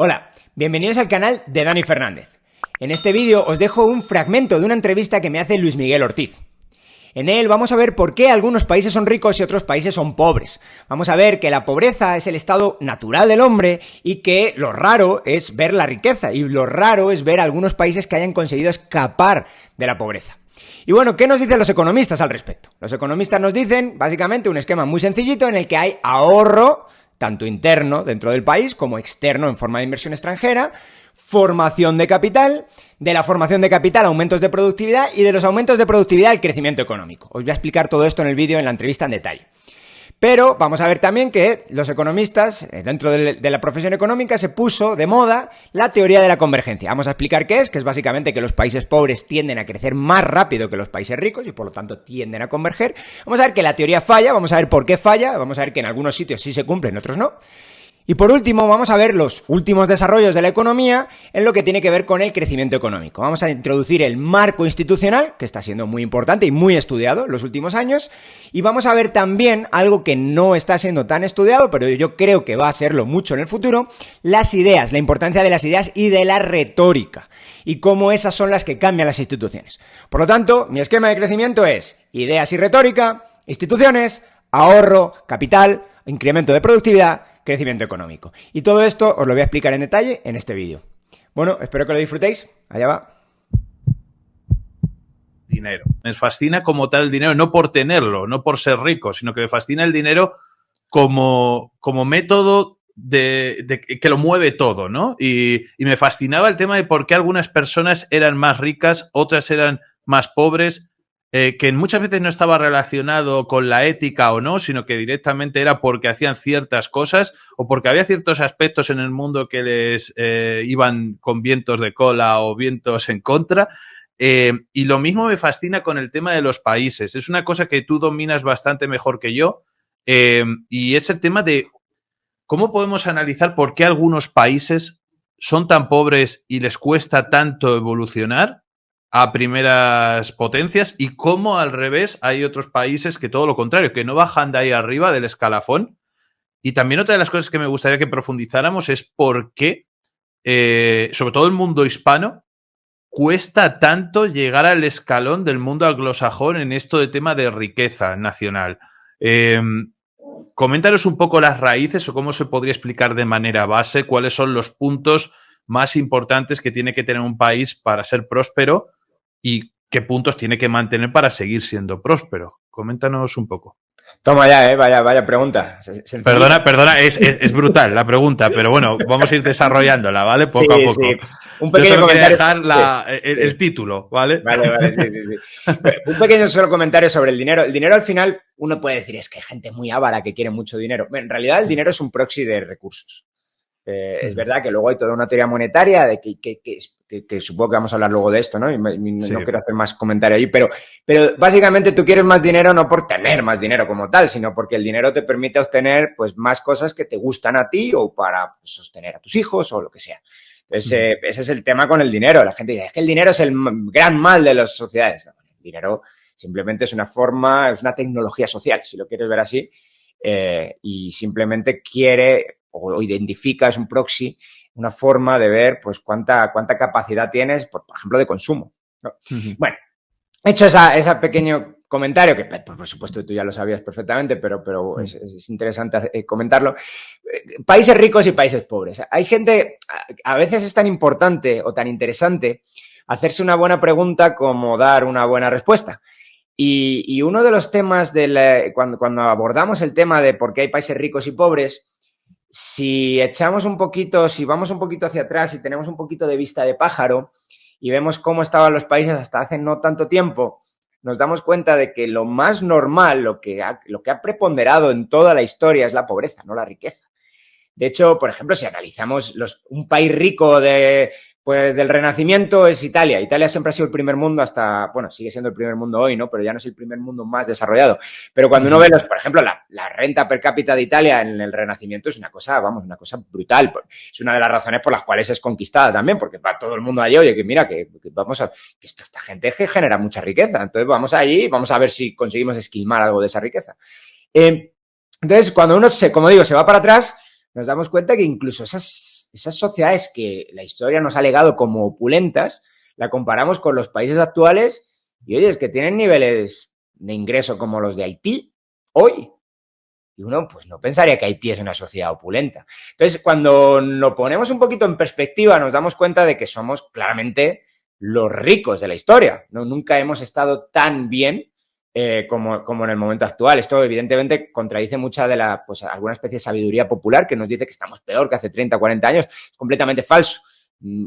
Hola, bienvenidos al canal de Dani Fernández. En este vídeo os dejo un fragmento de una entrevista que me hace Luis Miguel Ortiz. En él vamos a ver por qué algunos países son ricos y otros países son pobres. Vamos a ver que la pobreza es el estado natural del hombre y que lo raro es ver la riqueza y lo raro es ver algunos países que hayan conseguido escapar de la pobreza. Y bueno, ¿qué nos dicen los economistas al respecto? Los economistas nos dicen, básicamente, un esquema muy sencillito en el que hay ahorro, tanto interno dentro del país como externo en forma de inversión extranjera, formación de capital, de la formación de capital aumentos de productividad y de los aumentos de productividad el crecimiento económico. Os voy a explicar todo esto en el vídeo, en la entrevista en detalle. Pero vamos a ver también que los economistas, dentro de la profesión económica, se puso de moda la teoría de la convergencia. Vamos a explicar qué es, que es básicamente que los países pobres tienden a crecer más rápido que los países ricos y por lo tanto tienden a converger. Vamos a ver que la teoría falla, vamos a ver por qué falla, vamos a ver que en algunos sitios sí se cumple, en otros no. Y por último, vamos a ver los últimos desarrollos de la economía en lo que tiene que ver con el crecimiento económico. Vamos a introducir el marco institucional, que está siendo muy importante y muy estudiado en los últimos años, y vamos a ver también algo que no está siendo tan estudiado, pero yo creo que va a serlo mucho en el futuro, las ideas, la importancia de las ideas y de la retórica, y cómo esas son las que cambian las instituciones. Por lo tanto, mi esquema de crecimiento es ideas y retórica, instituciones, ahorro, capital, incremento de productividad, crecimiento económico. Y todo esto os lo voy a explicar en detalle en este vídeo. Bueno, espero que lo disfrutéis. Allá va. Dinero. Me fascina como tal el dinero, no por tenerlo, no por ser rico, sino que me fascina el dinero como método de que lo mueve todo, ¿no? Y me fascinaba el tema de por qué algunas personas eran más ricas, otras eran más pobres, que muchas veces no estaba relacionado con la ética o no, sino que directamente era porque hacían ciertas cosas o porque había ciertos aspectos en el mundo que les iban con vientos de cola o vientos en contra. Y lo mismo me fascina con el tema de los países. Es una cosa que tú dominas bastante mejor que yo, y es el tema de cómo podemos analizar por qué algunos países son tan pobres y les cuesta tanto evolucionar a primeras potencias y cómo al revés hay otros países que todo lo contrario, que no bajan de ahí arriba del escalafón. Y también otra de las cosas que me gustaría que profundizáramos es por qué, sobre todo el mundo hispano, cuesta tanto llegar al escalón del mundo anglosajón en esto de tema de riqueza nacional. Coméntanos un poco las raíces o cómo se podría explicar de manera base cuáles son los puntos más importantes que tiene que tener un país para ser próspero y qué puntos tiene que mantener para seguir siendo próspero. Coméntanos un poco. Toma ya, vaya pregunta. Perdona, es brutal la pregunta, pero bueno, vamos a ir desarrollándola, ¿vale? Poco a poco. Sí. Un pequeño solo quería comentario. dejar el título, ¿vale? Vale, sí. Un pequeño solo comentario sobre el dinero. El dinero al final, uno puede decir, es que hay gente muy avara que quiere mucho dinero. En realidad el dinero es un proxy de recursos. Es verdad que luego hay toda una teoría monetaria de que supongo que vamos a hablar luego de esto, ¿no? No quiero hacer más comentario ahí, pero básicamente tú quieres más dinero no por tener más dinero como tal, sino porque el dinero te permite obtener pues más cosas que te gustan a ti o para pues, sostener a tus hijos o lo que sea. Entonces, ese es el tema con el dinero. La gente dice, es que el dinero es el gran mal de las sociedades. No, el dinero simplemente es una forma, es una tecnología social, si lo quieres ver así, y simplemente quiere o identifica, es un proxy, una forma de ver pues cuánta capacidad tienes, por ejemplo, de consumo, ¿no? Bueno, hecho ese pequeño comentario, que por supuesto tú ya lo sabías perfectamente, pero es interesante comentarlo. Países ricos y países pobres. Hay gente, a veces es tan importante o tan interesante hacerse una buena pregunta como dar una buena respuesta. Y uno de los temas, cuando abordamos el tema de por qué hay países ricos y pobres, si vamos un poquito hacia atrás y tenemos un poquito de vista de pájaro y vemos cómo estaban los países hasta hace no tanto tiempo, nos damos cuenta de que lo más normal, lo que ha preponderado en toda la historia es la pobreza, no la riqueza. De hecho, por ejemplo, si analizamos un país rico del Renacimiento es Italia. Italia siempre ha sido el primer mundo sigue siendo el primer mundo hoy, ¿no? Pero ya no es el primer mundo más desarrollado. Pero cuando uno ve, por ejemplo, la renta per cápita de Italia en el Renacimiento es una cosa brutal. Es una de las razones por las cuales es conquistada también, porque va todo el mundo allí, oye, que mira, que esta gente es que genera mucha riqueza. Entonces vamos allí, vamos a ver si conseguimos esquilmar algo de esa riqueza. Entonces, cuando uno como digo, se va para atrás, nos damos cuenta que incluso esas esas sociedades que la historia nos ha legado como opulentas, la comparamos con los países actuales y, oye, es que tienen niveles de ingreso como los de Haití hoy. Y uno, pues, no pensaría que Haití es una sociedad opulenta. Entonces, cuando lo ponemos un poquito en perspectiva, nos damos cuenta de que somos claramente los ricos de la historia, ¿no? Nunca hemos estado tan bien como en el momento actual. Esto, evidentemente, contradice mucha de pues, alguna especie de sabiduría popular que nos dice que estamos peor que hace 30, 40 años. Es completamente falso.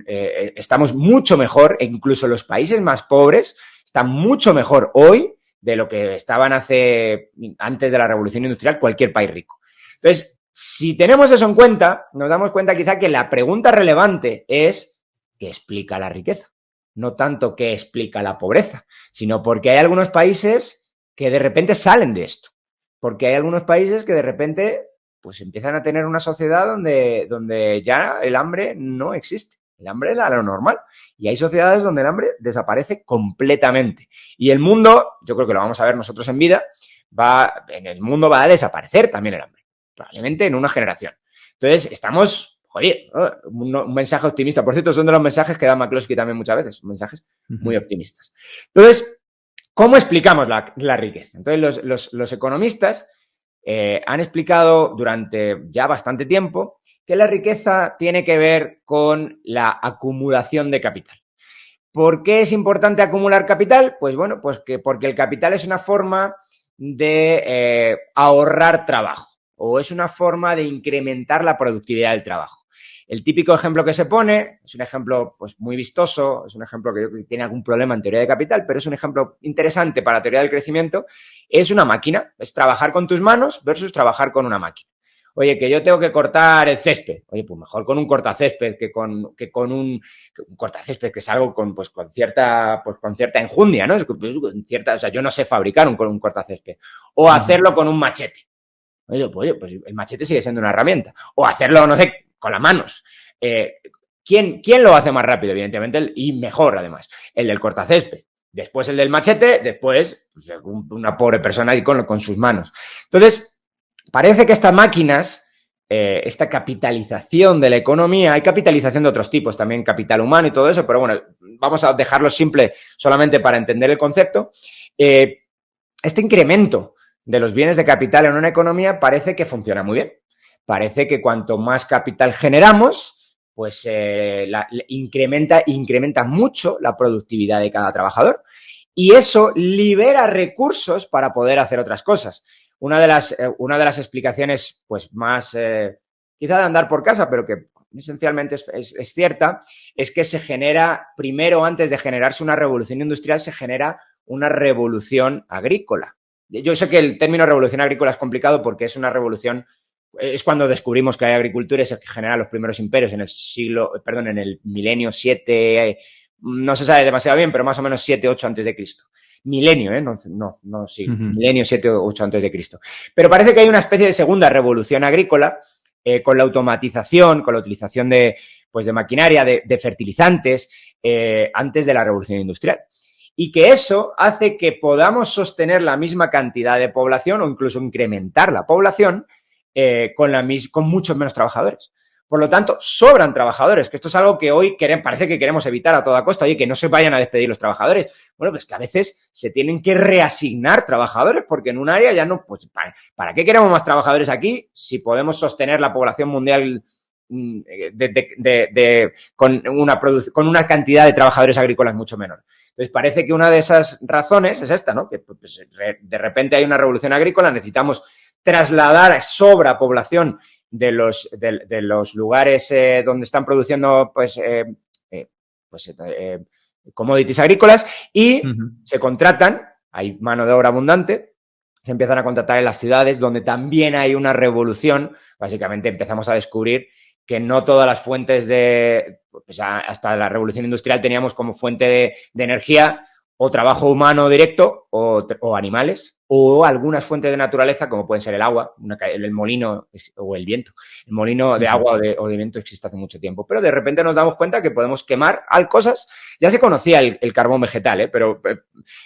Estamos mucho mejor, e incluso los países más pobres están mucho mejor hoy de lo que estaban antes de la Revolución Industrial cualquier país rico. Entonces, si tenemos eso en cuenta, nos damos cuenta quizá que la pregunta relevante es ¿qué explica la riqueza? No tanto qué explica la pobreza, sino porque hay algunos países que de repente salen de esto. Porque hay algunos países que de repente pues empiezan a tener una sociedad donde ya el hambre no existe. El hambre era lo normal. Y hay sociedades donde el hambre desaparece completamente. Y el mundo, yo creo que lo vamos a ver nosotros en vida, en el mundo va a desaparecer también el hambre. Probablemente en una generación. Entonces, estamos, joder, un mensaje optimista. Por cierto, son de los mensajes que da McCloskey también muchas veces. Son mensajes muy optimistas. Entonces, ¿cómo explicamos la riqueza? Entonces, los economistas han explicado durante ya bastante tiempo que la riqueza tiene que ver con la acumulación de capital. ¿Por qué es importante acumular capital? Pues bueno, porque el capital es una forma de ahorrar trabajo o es una forma de incrementar la productividad del trabajo. El típico ejemplo que se pone es un ejemplo pues, muy vistoso, es un ejemplo que tiene algún problema en teoría de capital, pero es un ejemplo interesante para la teoría del crecimiento. Es una máquina, es trabajar con tus manos versus trabajar con una máquina. Oye, que yo tengo que cortar el césped. Oye, pues mejor con un cortacésped que con un cortacésped, que es algo con cierta enjundia, ¿no? O sea, yo no sé fabricar un cortacésped. O hacerlo con un machete. Oye, pues el machete sigue siendo una herramienta. O hacerlo, no sé, con las manos. ¿Quién lo hace más rápido? Evidentemente, y mejor, además. El del cortacésped. Después el del machete, después pues, una pobre persona ahí con sus manos. Entonces, parece que estas máquinas, esta capitalización de la economía, hay capitalización de otros tipos, también capital humano y todo eso, pero bueno, vamos a dejarlo simple solamente para entender el concepto. Este incremento de los bienes de capital en una economía parece que funciona muy bien. Parece que cuanto más capital generamos, pues incrementa mucho la productividad de cada trabajador y eso libera recursos para poder hacer otras cosas. Una de las explicaciones, pues más quizá de andar por casa, pero que esencialmente es cierta, es que se genera, primero, antes de generarse una revolución industrial, se genera una revolución agrícola. Yo sé que el término revolución agrícola es complicado porque es una revolución, es cuando descubrimos que hay agricultura y se generan los primeros imperios en el milenio 7, no se sabe demasiado bien, pero más o menos 7, 8 antes de Cristo. Milenio, no, sí, milenio 7 o 8 antes de Cristo. Pero parece que hay una especie de segunda revolución agrícola con la automatización, con la utilización de maquinaria, de fertilizantes, antes de la revolución industrial. Y que eso hace que podamos sostener la misma cantidad de población o incluso incrementar la población con muchos menos trabajadores. Por lo tanto, sobran trabajadores, que esto es algo que hoy parece que queremos evitar a toda costa. Oye, que no se vayan a despedir los trabajadores. Bueno, pues que a veces se tienen que reasignar trabajadores porque en un área ya no, pues ¿para qué queremos más trabajadores aquí si podemos sostener la población mundial con una cantidad de trabajadores agrícolas mucho menor? Entonces, parece que una de esas razones es esta, ¿no? Que pues, de repente hay una revolución agrícola, necesitamos trasladar sobra población de los lugares donde están produciendo commodities agrícolas y se contratan, hay mano de obra abundante, se empiezan a contratar en las ciudades donde también hay una revolución. Básicamente empezamos a descubrir que no todas las fuentes hasta la revolución industrial teníamos como fuente de energía o trabajo humano directo o animales, o algunas fuentes de naturaleza, como pueden ser el agua, el molino o el viento. El molino de agua o de viento existe hace mucho tiempo, pero de repente nos damos cuenta que podemos quemar cosas. Ya se conocía el carbón vegetal, pero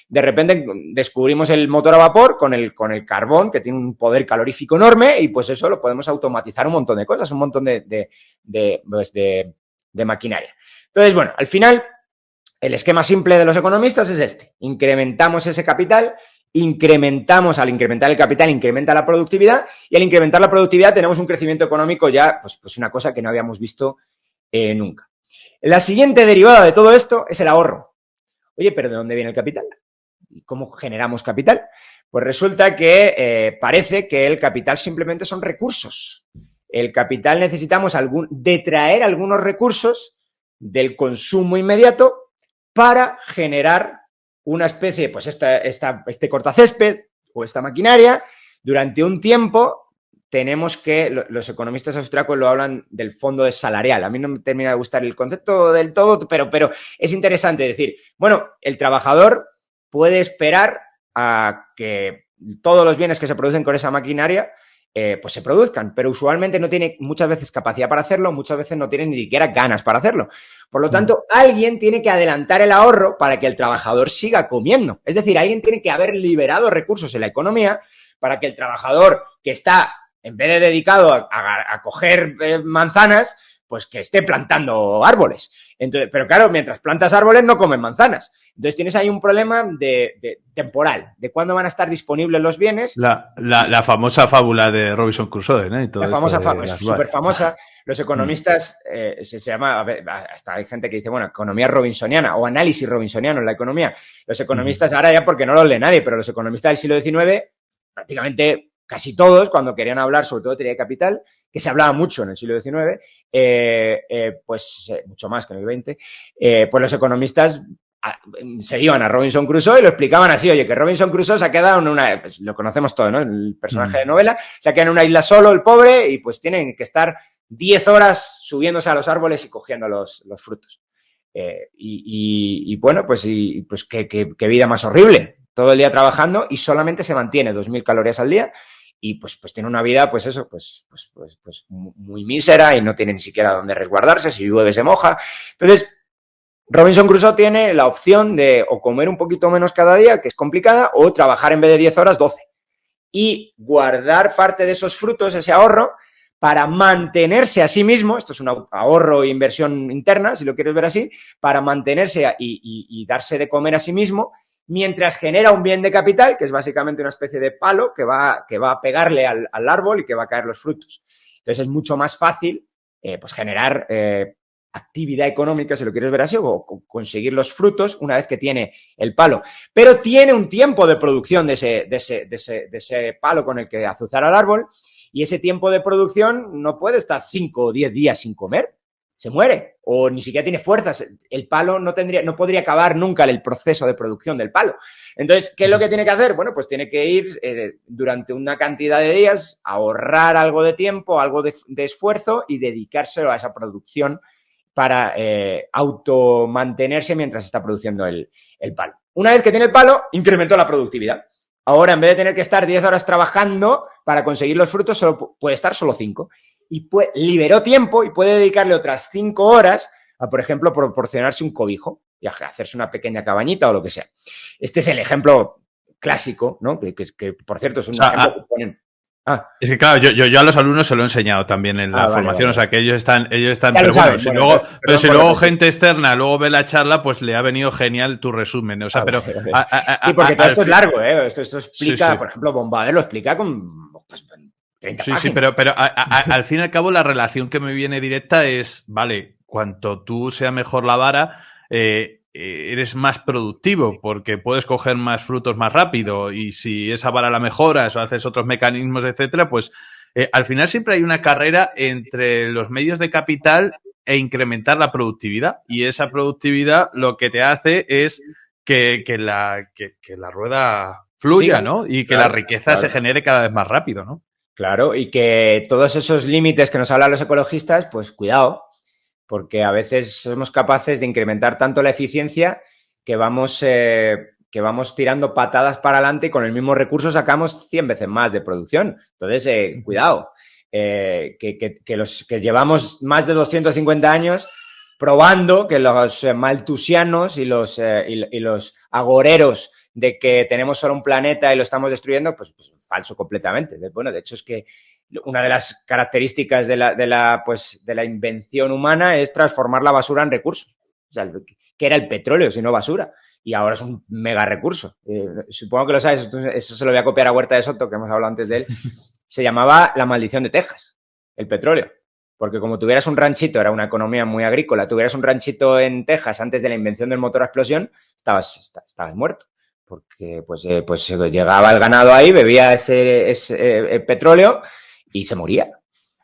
de repente descubrimos el motor a vapor con el carbón, que tiene un poder calorífico enorme, y pues eso lo podemos automatizar un montón de cosas, un montón de maquinaria. Entonces, bueno, al final, el esquema simple de los economistas es este. Incrementamos ese capital, al incrementar el capital, incrementa la productividad, y al incrementar la productividad tenemos un crecimiento económico ya, pues una cosa que no habíamos visto nunca. La siguiente derivada de todo esto es el ahorro. Oye, ¿pero de dónde viene el capital? ¿Y cómo generamos capital? Pues resulta que parece que el capital simplemente son recursos. El capital necesitamos detraer algunos recursos del consumo inmediato para generar una especie, pues este cortacésped o esta maquinaria. Durante un tiempo tenemos que, los economistas austriacos lo hablan del fondo salarial. A mí no me termina de gustar el concepto del todo, pero es interesante decir, bueno, el trabajador puede esperar a que todos los bienes que se producen con esa maquinaria pues se produzcan, pero usualmente no tiene muchas veces capacidad para hacerlo, muchas veces no tiene ni siquiera ganas para hacerlo. Por lo tanto, alguien tiene que adelantar el ahorro para que el trabajador siga comiendo. Es decir, alguien tiene que haber liberado recursos en la economía para que el trabajador que está, en vez de dedicado a coger manzanas, pues que esté plantando árboles. Entonces, pero claro, mientras plantas árboles no comen manzanas. Entonces tienes ahí un problema de temporal, de cuándo van a estar disponibles los bienes. La famosa fábula de Robinson Crusoe, ¿no? Y todo la famosa fábula, es súper famosa. Los economistas, se llama, hasta hay gente que dice, bueno, economía robinsoniana o análisis robinsoniano en la economía. Los economistas, ahora ya porque no los lee nadie, pero los economistas del siglo XIX, prácticamente casi todos, cuando querían hablar sobre todo de teoría de capital, que se hablaba mucho en el siglo XIX, mucho más que en el XX, pues los economistas se iban a Robinson Crusoe y lo explicaban así, oye, que Robinson Crusoe se ha quedado en una, pues lo conocemos todo, ¿no? El personaje de novela, se ha quedado en una isla solo, el pobre, y pues tienen que estar 10 horas subiéndose a los árboles y cogiendo los frutos. Bueno, pues qué vida más horrible, todo el día trabajando y solamente se mantiene 2.000 calorías al día. Y pues tiene una vida, pues muy mísera y no tiene ni siquiera dónde resguardarse, si llueve se moja. Entonces, Robinson Crusoe tiene la opción de o comer un poquito menos cada día, que es complicada, o trabajar en vez de 10 horas, 12. Y guardar parte de esos frutos, ese ahorro, para mantenerse a sí mismo, esto es un ahorro e inversión interna, si lo quieres ver así, para mantenerse y darse de comer a sí mismo, mientras genera un bien de capital, que es básicamente una especie de palo que va a pegarle al árbol y que va a caer los frutos. Entonces es mucho más fácil pues generar actividad económica, si lo quieres ver así, o conseguir los frutos una vez que tiene el palo. Pero tiene un tiempo de producción de ese palo con el que azuzar al árbol, y ese tiempo de producción no puede estar 5 o 10 días sin comer. Se muere o ni siquiera tiene fuerzas. El palo no podría acabar nunca el proceso de producción del palo. Entonces, ¿qué es lo que tiene que hacer? Bueno, pues tiene que ir durante una cantidad de días, ahorrar algo de tiempo, algo de esfuerzo y dedicárselo a esa producción para automantenerse mientras está produciendo el palo. Una vez que tiene el palo, incrementó la productividad. Ahora, en vez de tener que estar 10 horas trabajando para conseguir los frutos, solo puede estar solo 5. Y liberó tiempo y puede dedicarle otras 5 horas a, por ejemplo, proporcionarse un cobijo y a hacerse una pequeña cabañita o lo que sea. Este es el ejemplo clásico, ¿no? Que por cierto, es un ejemplo que ponen. Es que claro, yo a los alumnos se lo he enseñado también en la formación, vale. O sea que ellos están, pero bueno, si luego gente externa luego ve la charla, pues le ha venido genial tu resumen, o sea, pero sí, porque todo esto es largo, esto explica, sí. Por ejemplo, Bombardier lo explica con 30 páginas. Sí, pero al fin y al cabo la relación que me viene directa es, vale, cuanto tú sea mejor la vara, eres más productivo porque puedes coger más frutos más rápido, y si esa vara la mejoras o haces otros mecanismos, etcétera, pues al final siempre hay una carrera entre los medios de capital e incrementar la productividad, y esa productividad lo que te hace es que la rueda fluya, sí, ¿no? Y que la riqueza se genere cada vez más rápido, ¿no? Claro, y que todos esos límites que nos hablan los ecologistas, pues cuidado, porque a veces somos capaces de incrementar tanto la eficiencia que vamos tirando patadas para adelante y con el mismo recurso sacamos 100 veces más de producción. Entonces, cuidado, que llevamos más de 250 años probando que los maltusianos y los agoreros de que tenemos solo un planeta y lo estamos destruyendo, pues falso completamente. Bueno, de hecho es que una de las características de la invención humana es transformar la basura en recursos. O sea, que era el petróleo, sino basura. Y ahora es un mega recurso. Supongo que lo sabes, eso se lo voy a copiar a Huerta de Soto, que hemos hablado antes de él. Se llamaba la maldición de Texas, el petróleo. Porque como tuvieras un ranchito, era una economía muy agrícola, tuvieras un ranchito en Texas antes de la invención del motor a explosión, estabas muerto. Porque pues llegaba el ganado ahí, bebía ese petróleo y se moría.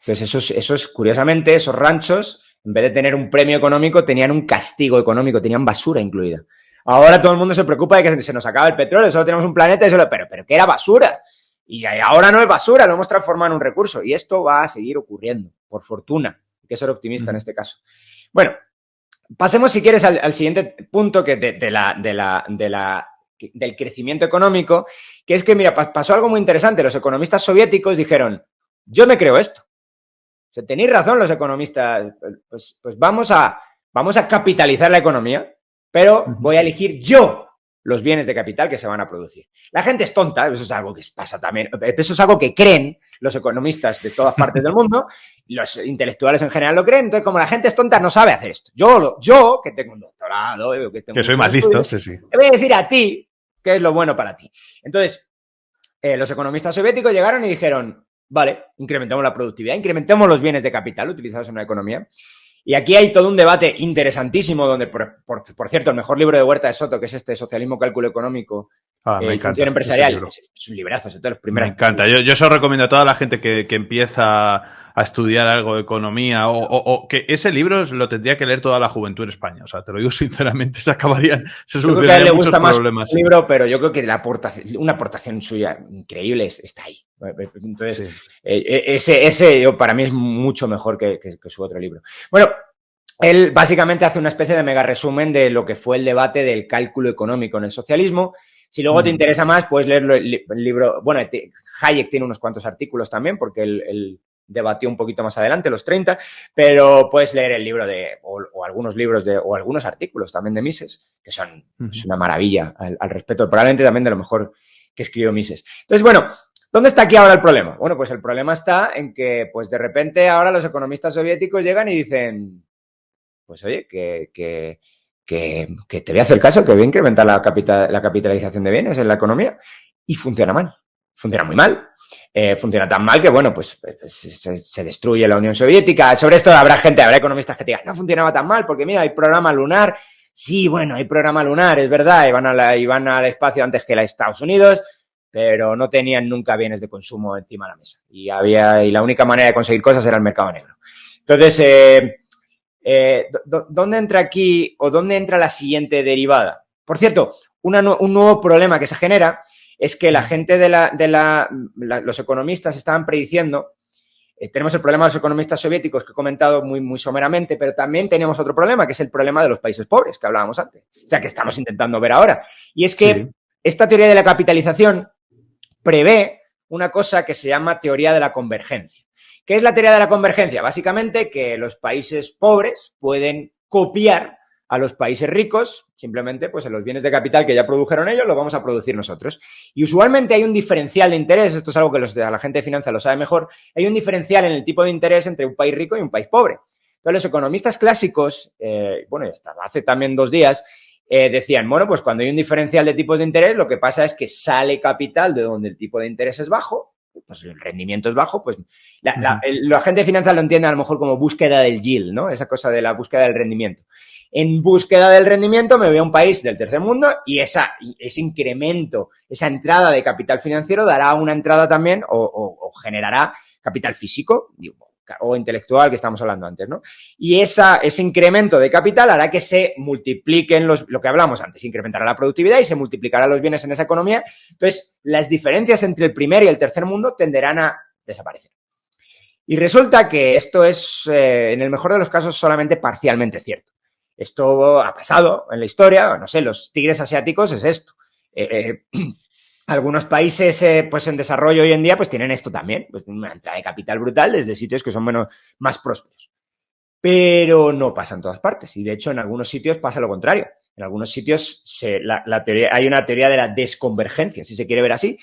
Entonces, esos, curiosamente, esos ranchos, en vez de tener un premio económico, tenían un castigo económico, tenían basura incluida. Ahora todo el mundo se preocupa de que se nos acaba el petróleo, solo tenemos un planeta y pero que era basura. Y ahora no es basura, lo hemos transformado en un recurso. Y esto va a seguir ocurriendo, por fortuna. Hay que ser optimista en este caso. Bueno, pasemos si quieres al siguiente punto que del crecimiento económico, que es que, mira, pasó algo muy interesante. Los economistas soviéticos dijeron, yo me creo esto. O sea, tenéis razón los economistas, pues vamos a capitalizar la economía, pero voy a elegir yo los bienes de capital que se van a producir. La gente es tonta, eso es algo que pasa también, eso es algo que creen los economistas de todas partes del mundo, los intelectuales en general lo creen, entonces como la gente es tonta no sabe hacer esto. Yo que tengo un doctorado, que soy más listo, sí. Te voy a decir a ti qué es lo bueno para ti. Entonces, los economistas soviéticos llegaron y dijeron, vale, incrementamos la productividad, incrementemos los bienes de capital utilizados en la economía. Y aquí hay todo un debate interesantísimo donde, por cierto, el mejor libro de Huerta de Soto, que es este Socialismo, Cálculo Económico y Función Empresarial, es un librazo, es de los primeros. Me encanta. Yo se lo recomiendo a toda la gente que empieza a estudiar algo de economía o que ese libro lo tendría que leer toda la juventud en España. O sea, te lo digo sinceramente, se solucionarían muchos problemas. El libro, pero yo creo que una aportación suya increíble está ahí. Entonces, ese para mí es mucho mejor que su otro libro. Bueno, él básicamente hace una especie de mega resumen de lo que fue el debate del cálculo económico en el socialismo. Si luego te interesa más, puedes leer el libro. Bueno, Hayek tiene unos cuantos artículos también, porque él debatió un poquito más adelante, los 30, pero puedes leer el libro o algunos libros o algunos artículos también de Mises, que son es una maravilla al respecto, probablemente también de lo mejor que escribió Mises. Entonces, bueno, ¿dónde está aquí ahora el problema? Bueno, pues el problema está en que, pues de repente ahora los economistas soviéticos llegan y dicen, pues oye, que te voy a hacer caso, que voy a incrementar la capitalización de bienes en la economía, y funciona mal, funciona muy mal. Funciona tan mal que, bueno, pues se destruye la Unión Soviética. Sobre esto habrá economistas que te digan, no funcionaba tan mal porque, mira, hay programa lunar. Sí, bueno, hay programa lunar, es verdad, y van al espacio antes que los Estados Unidos, pero no tenían nunca bienes de consumo encima de la mesa. Y la única manera de conseguir cosas era el mercado negro. Entonces, ¿dónde entra aquí o dónde entra la siguiente derivada? Por cierto, un nuevo problema que se genera es que la gente los economistas estaban prediciendo, tenemos el problema de los economistas soviéticos que he comentado muy, muy someramente, pero también tenemos otro problema, que es el problema de los países pobres que hablábamos antes, o sea, que estamos intentando ver ahora. Y es que esta teoría de la capitalización prevé una cosa que se llama teoría de la convergencia. ¿Qué es la teoría de la convergencia? Básicamente que los países pobres pueden copiar a los países ricos, simplemente pues en los bienes de capital que ya produjeron ellos, los vamos a producir nosotros. Y usualmente hay un diferencial de interés, esto es algo que la gente de finanzas lo sabe mejor, hay un diferencial en el tipo de interés entre un país rico y un país pobre. Entonces los economistas clásicos, bueno, hasta hace también 2 días, decían, bueno, pues cuando hay un diferencial de tipos de interés, lo que pasa es que sale capital de donde el tipo de interés es bajo, pues el rendimiento es bajo, pues la gente de finanzas lo entiende a lo mejor como búsqueda del yield, ¿no? Esa cosa de la búsqueda del rendimiento. En búsqueda del rendimiento me voy a un país del tercer mundo y ese incremento, esa entrada de capital financiero dará una entrada también o generará capital físico o intelectual que estamos hablando antes, ¿no? Y ese incremento de capital hará que se multipliquen lo que hablamos antes, incrementará la productividad y se multiplicará los bienes en esa economía. Entonces, las diferencias entre el primer y el tercer mundo tenderán a desaparecer. Y resulta que esto es, en el mejor de los casos, solamente parcialmente cierto. Esto ha pasado en la historia, no sé, los tigres asiáticos es esto. Algunos países pues en desarrollo hoy en día pues tienen esto también, pues una entrada de capital brutal desde sitios que son más prósperos. Pero no pasa en todas partes y de hecho en algunos sitios pasa lo contrario. En algunos sitios hay una teoría de la desconvergencia, si se quiere ver así,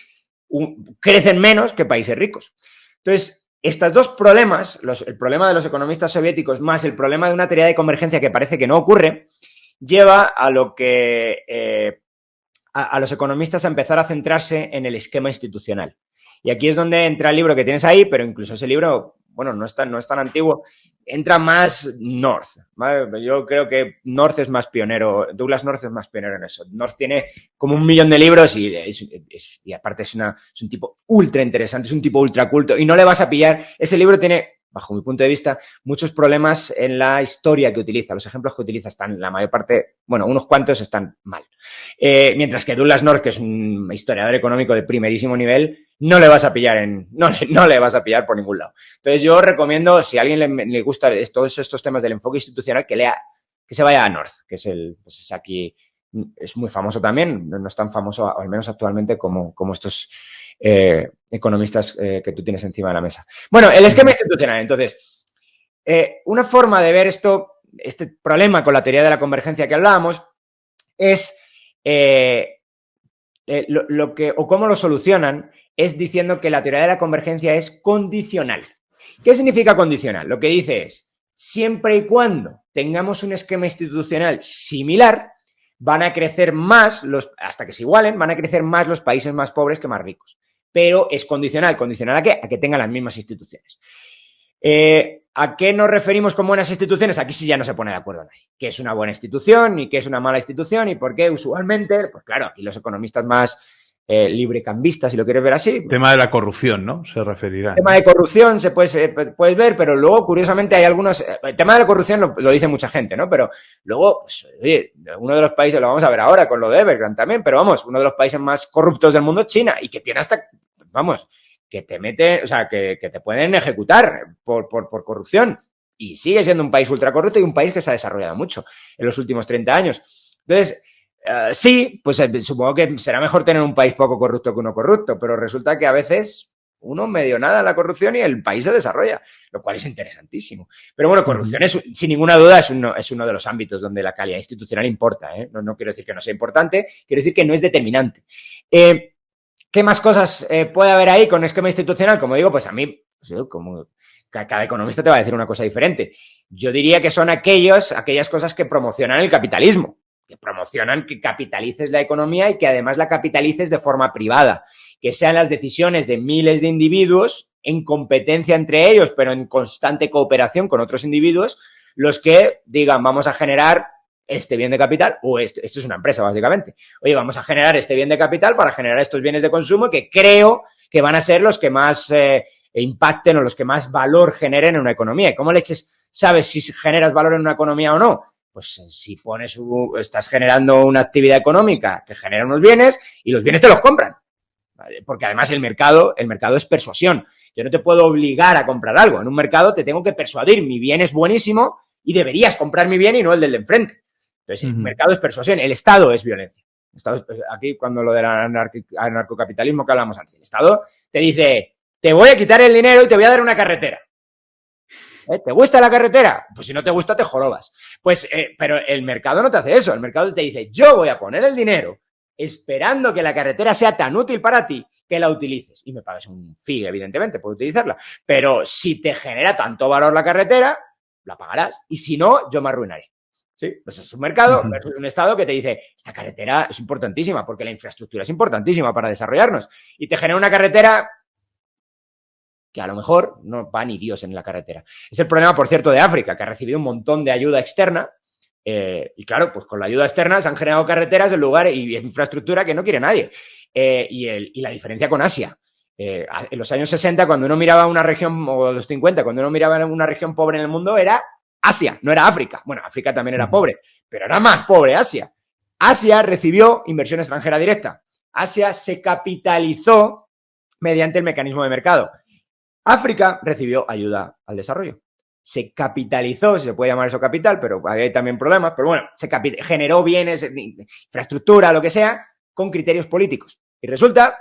crecen menos que países ricos. Entonces, estos dos problemas, el problema de los economistas soviéticos más el problema de una teoría de convergencia que parece que no ocurre, lleva a lo que a los economistas a empezar a centrarse en el esquema institucional. Y aquí es donde entra el libro que tienes ahí, pero incluso ese libro, bueno, no es tan antiguo, entra más North, ¿vale? Yo creo que North es más pionero, Douglas North es más pionero en eso. North tiene como 1 millón de libros y aparte es un tipo ultra interesante, es un tipo ultra culto y no le vas a pillar. Ese libro tiene, bajo mi punto de vista, muchos problemas en la historia que utiliza. Los ejemplos que utiliza están, la mayor parte, bueno, unos cuantos están mal. Mientras que Douglas North, que es un historiador económico de primerísimo nivel, no le vas a pillar no le vas a pillar por ningún lado. Entonces yo recomiendo, si a alguien le gusta todos estos temas del enfoque institucional, que se vaya a North, que es aquí, es muy famoso también, no es tan famoso, al menos actualmente, como estos economistas que tú tienes encima de la mesa. Bueno, el esquema institucional, entonces, una forma de ver este problema con la teoría de la convergencia que hablábamos es cómo lo solucionan es diciendo que la teoría de la convergencia es condicional. ¿Qué significa condicional? Lo que dice es, siempre y cuando tengamos un esquema institucional similar, van a crecer más, hasta que se igualen, van a crecer más los países más pobres que más ricos. Pero es condicional. ¿Condicional a qué? A que tengan las mismas instituciones. ¿A qué nos referimos con buenas instituciones? Aquí sí ya no se pone de acuerdo nadie. ¿Qué es una buena institución y qué es una mala institución? ¿Y por qué usualmente? Pues claro, aquí los economistas más librecambistas, si lo quieres ver así. El tema de la corrupción, ¿no? Se referirá. El tema de corrupción se puedes ver, pero luego, curiosamente, hay algunos... El tema de la corrupción lo dice mucha gente, ¿no? Pero luego, pues, oye, uno de los países, lo vamos a ver ahora con lo de Evergrande también, pero vamos, uno de los países más corruptos del mundo es China y que tiene hasta, vamos, que te mete, o sea, que te pueden ejecutar por corrupción. Y sigue siendo un país ultra corrupto y un país que se ha desarrollado mucho en los últimos 30 años. Entonces... sí, pues supongo que será mejor tener un país poco corrupto que uno corrupto, pero resulta que a veces uno medio nada en la corrupción y el país se desarrolla, lo cual es interesantísimo. Pero bueno, corrupción sin ninguna duda es uno de los ámbitos donde la calidad institucional importa, ¿eh? No quiero decir que no sea importante, quiero decir que no es determinante. ¿Qué más cosas puede haber ahí con esquema institucional? Como digo, pues a mí, como cada economista te va a decir una cosa diferente. Yo diría que son aquellas cosas que promocionan el capitalismo, que promocionan que capitalices la economía y que además la capitalices de forma privada, que sean las decisiones de miles de individuos en competencia entre ellos, pero en constante cooperación con otros individuos, los que digan, vamos a generar este bien de capital, o esto es una empresa básicamente. Oye, vamos a generar este bien de capital para generar estos bienes de consumo que creo que van a ser los que más impacten o los que más valor generen en una economía. ¿Y cómo leches sabes si generas valor en una economía o no? Pues si estás generando una actividad económica que genera unos bienes y los bienes te los compran. ¿Vale? Porque además el mercado es persuasión. Yo no te puedo obligar a comprar algo. En un mercado te tengo que persuadir. Mi bien es buenísimo y deberías comprar mi bien y no el del de enfrente. Entonces, el mercado es persuasión. El Estado es violencia. Aquí, cuando lo del anarcocapitalismo que hablamos antes, el Estado te dice, te voy a quitar el dinero y te voy a dar una carretera. ¿Te gusta la carretera? Pues si no te gusta, te jorobas. Pues, pero el mercado no te hace eso. El mercado te dice, yo voy a poner el dinero esperando que la carretera sea tan útil para ti que la utilices. Y me pagas un fee, evidentemente, por utilizarla. Pero si te genera tanto valor la carretera, la pagarás. Y si no, yo me arruinaré. ¿Sí? Pues es un mercado versus un Estado que te dice, esta carretera es importantísima porque la infraestructura es importantísima para desarrollarnos. Y te genera una carretera que a lo mejor no va ni Dios en la carretera. Es el problema, por cierto, de África, que ha recibido un montón de ayuda externa. Y claro, pues con la ayuda externa se han generado carreteras en lugares y infraestructura que no quiere nadie. Y la diferencia con Asia. En los años 60, cuando uno miraba una región, o los 50, cuando uno miraba una región pobre en el mundo, era Asia, no era África. Bueno, África también era pobre, pero era más pobre Asia. Asia recibió inversión extranjera directa. Asia se capitalizó mediante el mecanismo de mercado. África recibió ayuda al desarrollo. se capitalizó, si se puede llamar eso capital, pero hay también problemas, pero bueno, generó bienes, infraestructura, lo que sea, con criterios políticos. Y resulta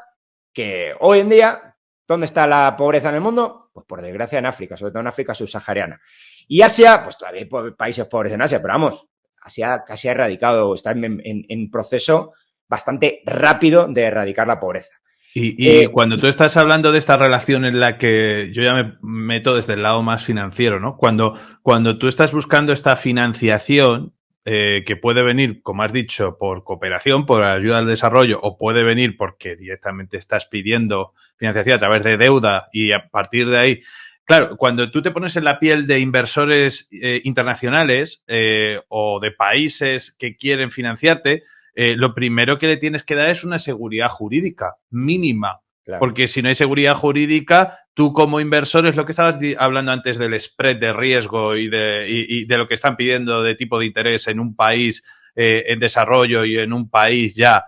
que hoy en día, ¿dónde está la pobreza en el mundo? Pues por desgracia en África, sobre todo en África subsahariana. Y Asia, pues todavía hay países pobres en Asia, pero vamos, Asia casi ha erradicado, está en proceso bastante rápido de erradicar la pobreza. Y cuando tú estás hablando de esta relación en la que yo ya me meto desde el lado más financiero, ¿no? Cuando tú estás buscando esta financiación, que puede venir, como has dicho, por cooperación, por ayuda al desarrollo, o puede venir porque directamente estás pidiendo financiación a través de deuda y a partir de ahí. Claro, cuando tú te pones en la piel de inversores internacionales o de países que quieren financiarte, lo primero que le tienes que dar es una seguridad jurídica mínima. Claro. Porque si no hay seguridad jurídica, tú como inversor, es lo que estabas hablando antes del spread de riesgo y de lo que están pidiendo de tipo de interés en un país en desarrollo y en un país ya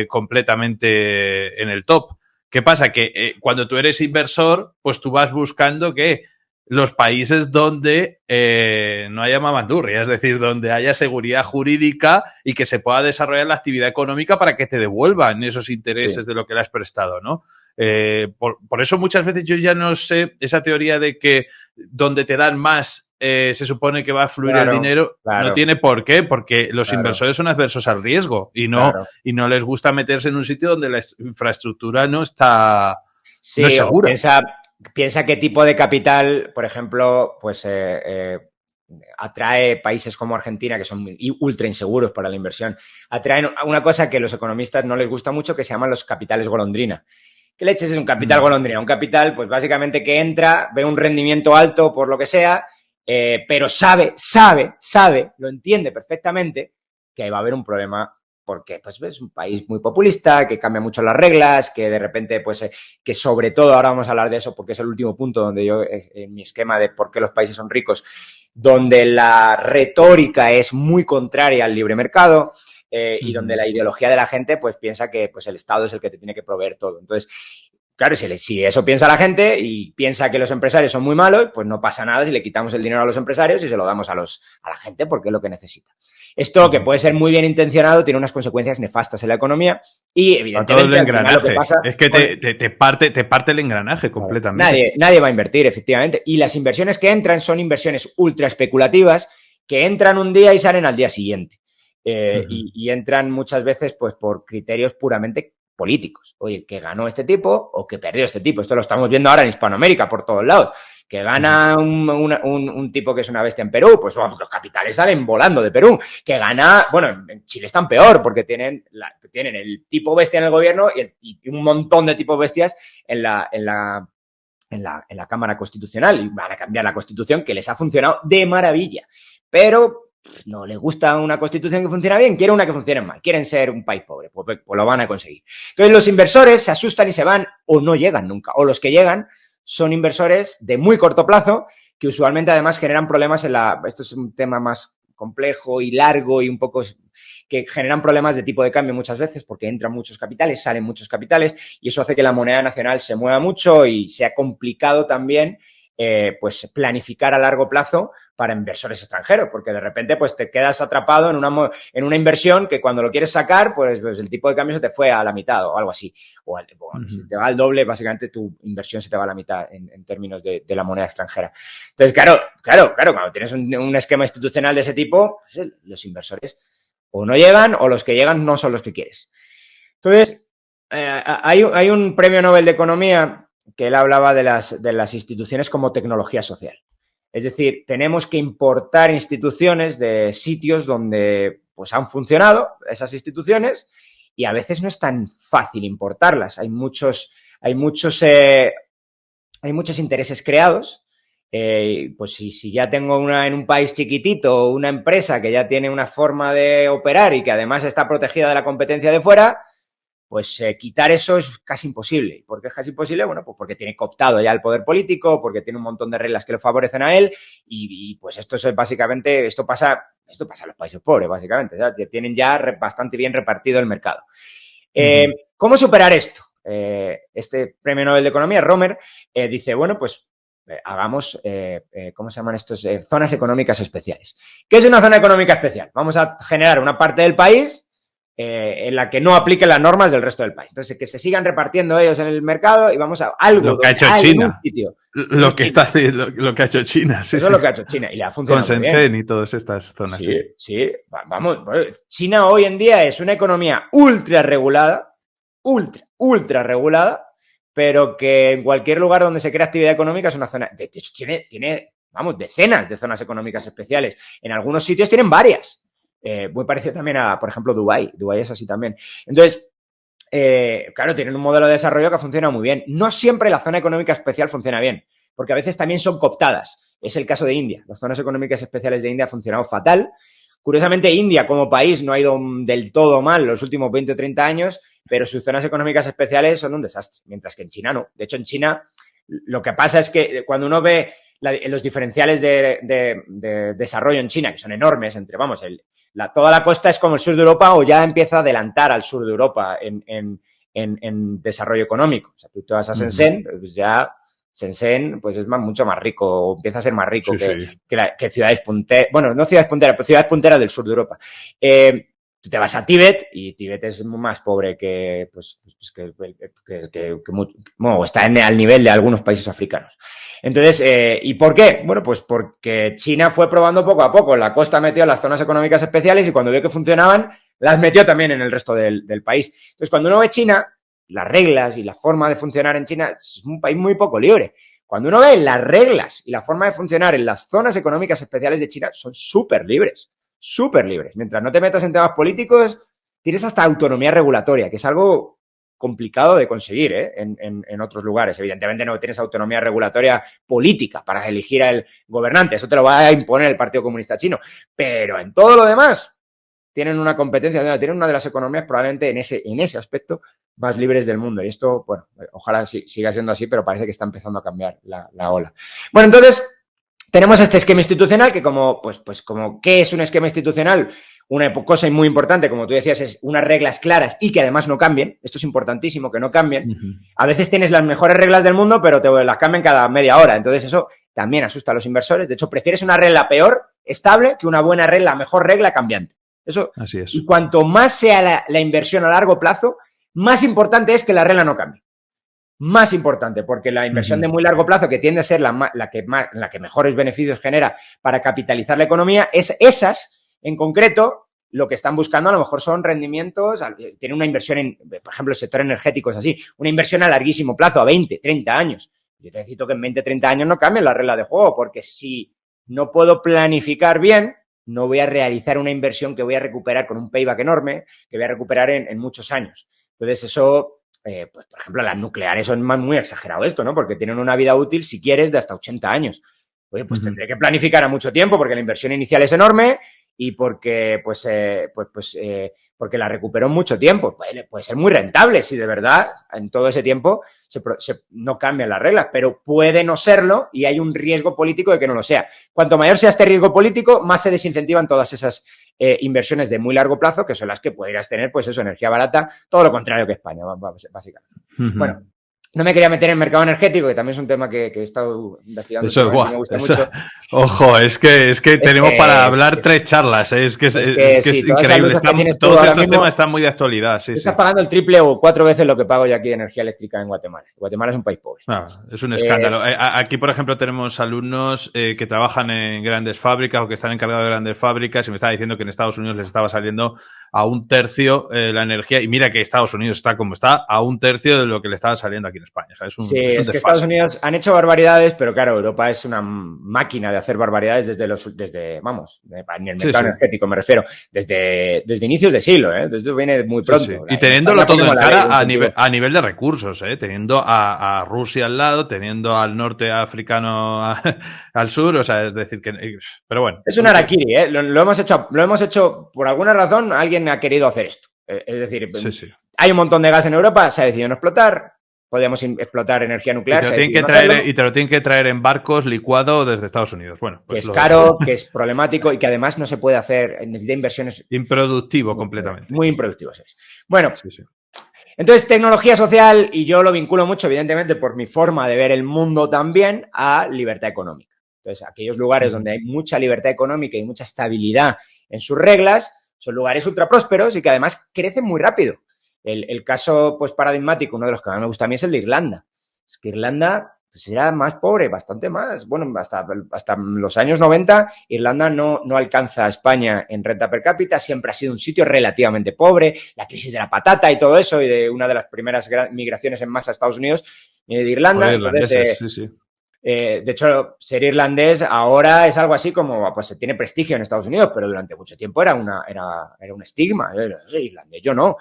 completamente en el top. ¿Qué pasa? Que cuando tú eres inversor, pues tú vas buscando que los países donde no haya mamandurria, es decir, donde haya seguridad jurídica y que se pueda desarrollar la actividad económica para que te devuelvan esos intereses de lo que le has prestado, ¿no? Por eso muchas veces yo ya no sé esa teoría de que donde te dan más se supone que va a fluir el dinero, no tiene por qué, porque los inversores son adversos al riesgo y no les gusta meterse en un sitio donde la infraestructura no está no es segura. Piensa qué tipo de capital, por ejemplo, pues atrae países como Argentina, que son ultra inseguros para la inversión. Atraen una cosa que a los economistas no les gusta mucho, que se llaman los capitales golondrina. ¿Qué leches es un capital golondrina? Un capital, pues básicamente que entra, ve un rendimiento alto por lo que sea, pero sabe, lo entiende perfectamente que va a haber un problema porque pues es un país muy populista, que cambia mucho las reglas, que de repente, pues, que sobre todo, ahora vamos a hablar de eso porque es el último punto donde yo, en mi esquema de por qué los países son ricos, donde la retórica es muy contraria al libre mercado y donde la ideología de la gente, pues, piensa que pues, el Estado es el que te tiene que proveer todo. Entonces, claro, si eso piensa la gente y piensa que los empresarios son muy malos, pues no pasa nada si le quitamos el dinero a los empresarios y se lo damos a la gente porque es lo que necesita. Esto, que puede ser muy bien intencionado, tiene unas consecuencias nefastas en la economía y, evidentemente, todo el engranaje. Lo que pasa, es que te parte el engranaje completamente. Nadie va a invertir, efectivamente. Y las inversiones que entran son inversiones ultra especulativas que entran un día y salen al día siguiente. Y entran muchas veces pues por criterios puramente políticos. Oye, que ganó este tipo o que perdió este tipo. Esto lo estamos viendo ahora en Hispanoamérica por todos lados. Que gana un tipo que es una bestia en Perú, pues vamos, los capitales salen volando de Perú. Que gana, bueno, en Chile están peor porque tienen el tipo bestia en el gobierno y un montón de tipos bestias en la Cámara Constitucional y van a cambiar la Constitución que les ha funcionado de maravilla. Pero no les gusta una constitución que funciona bien, quieren una que funcione mal, quieren ser un país pobre, pues lo van a conseguir. Entonces los inversores se asustan y se van o no llegan nunca, o los que llegan son inversores de muy corto plazo que usualmente además generan problemas esto es un tema más complejo y largo y un poco que generan problemas de tipo de cambio muchas veces porque entran muchos capitales, salen muchos capitales y eso hace que la moneda nacional se mueva mucho y sea complicado también pues planificar a largo plazo para inversores extranjeros, porque de repente pues te quedas atrapado en una inversión que cuando lo quieres sacar, pues el tipo de cambio se te fue a la mitad o algo así. Si te va al doble, básicamente tu inversión se te va a la mitad en términos de la moneda extranjera. Entonces, claro, cuando tienes un esquema institucional de ese tipo, pues los inversores o no llegan o los que llegan no son los que quieres. Entonces, hay un premio Nobel de Economía que él hablaba de las instituciones como tecnología social. Es decir, tenemos que importar instituciones de sitios donde pues han funcionado esas instituciones y a veces no es tan fácil importarlas. Hay muchos intereses creados. Pues si ya tengo en un país chiquitito una empresa que ya tiene una forma de operar y que además está protegida de la competencia de fuera, pues quitar eso es casi imposible. ¿Por qué es casi imposible? Bueno, pues porque tiene cooptado ya el poder político, porque tiene un montón de reglas que lo favorecen a él y pues esto es básicamente, esto pasa en los países pobres, básicamente. O sea, tienen ya bastante bien repartido el mercado. ¿Cómo superar esto? Este premio Nobel de Economía, Romer, dice, bueno, pues hagamos, ¿cómo se llaman estos? Zonas económicas especiales. ¿Qué es una zona económica especial? Vamos a generar una parte del país en la que no apliquen las normas del resto del país. Entonces, que se sigan repartiendo ellos en el mercado y vamos a algo. Lo que ha hecho China. Lo que ha hecho China. Sí, eso es lo que ha hecho China y le ha funcionado con Shenzhen y todas estas zonas. Sí. Vamos. China hoy en día es una economía ultra regulada, pero que en cualquier lugar donde se crea actividad económica es una zona. De hecho, tiene, decenas de zonas económicas especiales. En algunos sitios tienen varias. Muy parecido también a, por ejemplo, Dubái. Dubái es así también. Entonces, claro, tienen un modelo de desarrollo que funciona muy bien. No siempre la zona económica especial funciona bien, porque a veces también son cooptadas. Es el caso de India. Las zonas económicas especiales de India han funcionado fatal. Curiosamente, India como país no ha ido del todo mal los últimos 20 o 30 años, pero sus zonas económicas especiales son un desastre, mientras que en China no. De hecho, en China lo que pasa es que cuando uno ve los diferenciales de desarrollo en China, que son enormes, entre, toda la costa es como el sur de Europa o ya empieza a adelantar al sur de Europa en desarrollo económico. O sea, tú te vas a Shenzhen, pues ya Shenzhen pues es mucho más rico, o empieza a ser más rico que ciudades punteras, bueno, no ciudades punteras, pero ciudades punteras del sur de Europa. Tú te vas a Tíbet y Tíbet es más pobre que está al nivel de algunos países africanos. Entonces, ¿y por qué? Bueno, pues porque China fue probando poco a poco. La costa metió las zonas económicas especiales y cuando vio que funcionaban, las metió también en el resto del país. Entonces, cuando uno ve China, las reglas y la forma de funcionar en China es un país muy poco libre. Cuando uno ve las reglas y la forma de funcionar en las zonas económicas especiales de China, son súper libres. Mientras no te metas en temas políticos, tienes hasta autonomía regulatoria, que es algo complicado de conseguir en otros lugares. Evidentemente no tienes autonomía regulatoria política para elegir al gobernante, eso te lo va a imponer el Partido Comunista Chino, pero en todo lo demás tienen una competencia, tienen una de las economías probablemente en ese aspecto más libres del mundo. Y esto, bueno, ojalá siga siendo así, pero parece que está empezando a cambiar la ola. Bueno, entonces tenemos este esquema institucional que como ¿qué es un esquema institucional? Una cosa muy importante, como tú decías, es unas reglas claras y que además no cambien. Esto es importantísimo, que no cambien. A veces tienes las mejores reglas del mundo, pero te las cambian cada media hora. Entonces eso también asusta a los inversores. De hecho, prefieres una regla peor, estable, que una buena regla, mejor regla cambiante. Eso, así es. Y cuanto más sea la inversión a largo plazo, más importante es que la regla no cambie. Más importante, porque la inversión de muy largo plazo, que tiende a ser la que mejores beneficios genera para capitalizar la economía, esas, en concreto, lo que están buscando a lo mejor son rendimientos, tienen una inversión por ejemplo, el sector energético es así, una inversión a larguísimo plazo, a 20, 30 años. Yo te necesito que en 20, 30 años no cambien la regla de juego, porque si no puedo planificar bien, no voy a realizar una inversión que voy a recuperar con un payback enorme, que voy a recuperar en muchos años. Entonces, eso, pues, por ejemplo, las nucleares son muy exagerado esto, ¿no? Porque tienen una vida útil, si quieres, de hasta 80 años. Oye, pues tendré que planificar a mucho tiempo porque la inversión inicial es enorme y porque, porque la recuperó en mucho tiempo. Puede ser muy rentable si de verdad en todo ese tiempo no cambian las reglas, pero puede no serlo y hay un riesgo político de que no lo sea. Cuanto mayor sea este riesgo político, más se desincentivan todas esas inversiones de muy largo plazo, que son las que podrías tener, pues eso, energía barata, todo lo contrario que España, básicamente. Bueno. No me quería meter en mercado energético, que también es un tema que he estado investigando. Eso es guay. Me gusta mucho. Ojo, es que tenemos para hablar 3 charlas. Es que es increíble. Todo estos temas están muy de actualidad. Sí, estás pagando el triple o 4 veces lo que pago yo aquí de energía eléctrica en Guatemala. Guatemala es un país pobre. Es un escándalo. Aquí, por ejemplo, tenemos alumnos que trabajan en grandes fábricas o que están encargados de grandes fábricas y me estaba diciendo que en Estados Unidos les estaba saliendo a 1/3 la energía. Y mira que Estados Unidos está como está, a 1/3 de lo que le estaba saliendo aquí en España. O sea, es que Estados Unidos han hecho barbaridades, pero claro, Europa es una máquina de hacer barbaridades en el mercado energético me refiero, desde inicios de siglo, desde viene muy pronto. Sí. Y teniéndolo todo en cara a nivel de recursos, teniendo a Rusia al lado, teniendo al norte africano al sur, o sea, es decir que... Pero bueno. Es un harakiri, lo hemos hecho por alguna razón, alguien ha querido hacer esto. Es decir, hay un montón de gas en Europa, se ha decidido no explotar. Podemos explotar energía nuclear. Y te lo tienen que traer en barcos licuado desde Estados Unidos. Bueno, pues que es caro, que es problemático y que además no se puede hacer, necesita inversiones. Improductivo completamente. Muy improductivos es. Bueno, Entonces, tecnología social, y yo lo vinculo mucho, evidentemente, por mi forma de ver el mundo también, a libertad económica. Entonces, aquellos lugares donde hay mucha libertad económica y mucha estabilidad en sus reglas, son lugares ultra prósperos y que además crecen muy rápido. El caso pues paradigmático, uno de los que más me gusta a mí, es el de Irlanda. Es que Irlanda pues, era más pobre, bastante más. Bueno, hasta los años 90, Irlanda no alcanza a España en renta per cápita, siempre ha sido un sitio relativamente pobre, la crisis de la patata y todo eso, y de una de las primeras migraciones en masa a Estados Unidos, de Irlanda. Entonces, sí. De hecho, ser irlandés ahora es algo así como, pues se tiene prestigio en Estados Unidos, pero durante mucho tiempo era un estigma. Irlandés, yo no.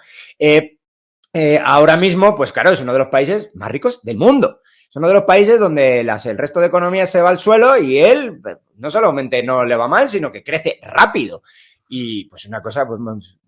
Ahora mismo, pues claro, es uno de los países más ricos del mundo. Es uno de los países donde el resto de economía se va al suelo y él no solamente no le va mal, sino que crece rápido. Y pues una cosa, pues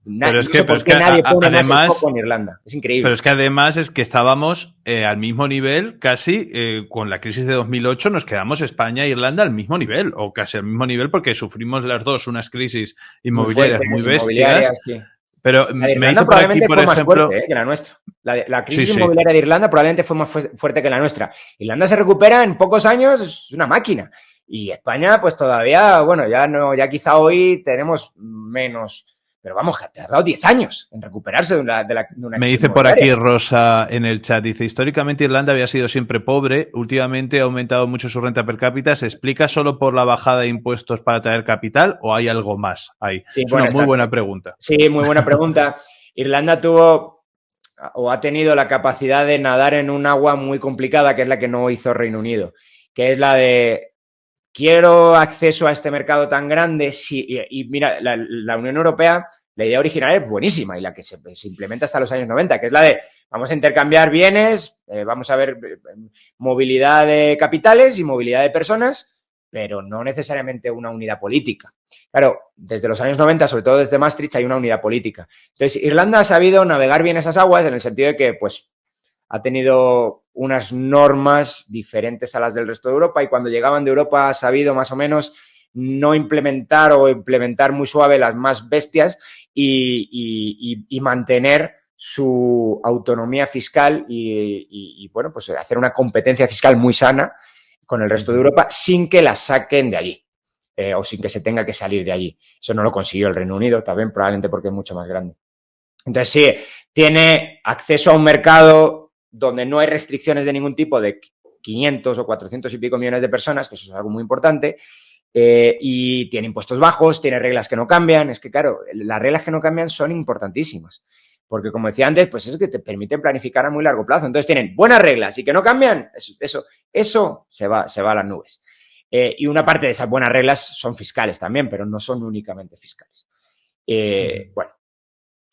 pero es que, nadie pone más el foco en Irlanda. Es increíble. Pero es que además es que estábamos al mismo nivel, casi con la crisis de 2008 nos quedamos España e Irlanda al mismo nivel, o casi al mismo nivel, porque sufrimos las dos unas crisis inmobiliarias muy bestias. Sí. Pero la de Irlanda probablemente fue más fuerte que la nuestra. La crisis inmobiliaria de Irlanda probablemente fue más fuerte que la nuestra. Irlanda se recupera en pocos años, es una máquina. Y España, pues todavía, bueno, ya quizá hoy tenemos menos, pero vamos, que ha tardado 10 años en recuperarse de una Me dice por aquí Rosa en el chat, dice, históricamente Irlanda había sido siempre pobre, últimamente ha aumentado mucho su renta per cápita, ¿se explica solo por la bajada de impuestos para traer capital o hay algo más ahí? Sí, es una muy buena pregunta. Sí, muy buena pregunta. Irlanda tuvo o ha tenido la capacidad de nadar en un agua muy complicada, que es la que no hizo Reino Unido, que es la de quiero acceso a este mercado tan grande. Sí, y mira, la Unión Europea, la idea original es buenísima y la que se implementa hasta los años 90, que es la de vamos a intercambiar bienes, vamos a ver movilidad de capitales y movilidad de personas, pero no necesariamente una unidad política. Claro, desde los años 90, sobre todo desde Maastricht, hay una unidad política. Entonces, Irlanda ha sabido navegar bien esas aguas en el sentido de que, pues, ha tenido unas normas diferentes a las del resto de Europa y cuando llegaban de Europa ha sabido más o menos no implementar o implementar muy suave las más bestias y mantener su autonomía fiscal y, bueno, pues hacer una competencia fiscal muy sana con el resto de Europa sin que la saquen de allí o sin que se tenga que salir de allí. Eso no lo consiguió el Reino Unido, también probablemente porque es mucho más grande. Entonces, sí, tiene acceso a un mercado donde no hay restricciones de ningún tipo de 500 o 400 y pico millones de personas, que eso es algo muy importante, y tiene impuestos bajos, tiene reglas que no cambian. Es que, claro, las reglas que no cambian son importantísimas, porque, como decía antes, pues es que te permiten planificar a muy largo plazo. Entonces, tienen buenas reglas y que no cambian, eso se va a las nubes. Y una parte de esas buenas reglas son fiscales también, pero no son únicamente fiscales. Bueno.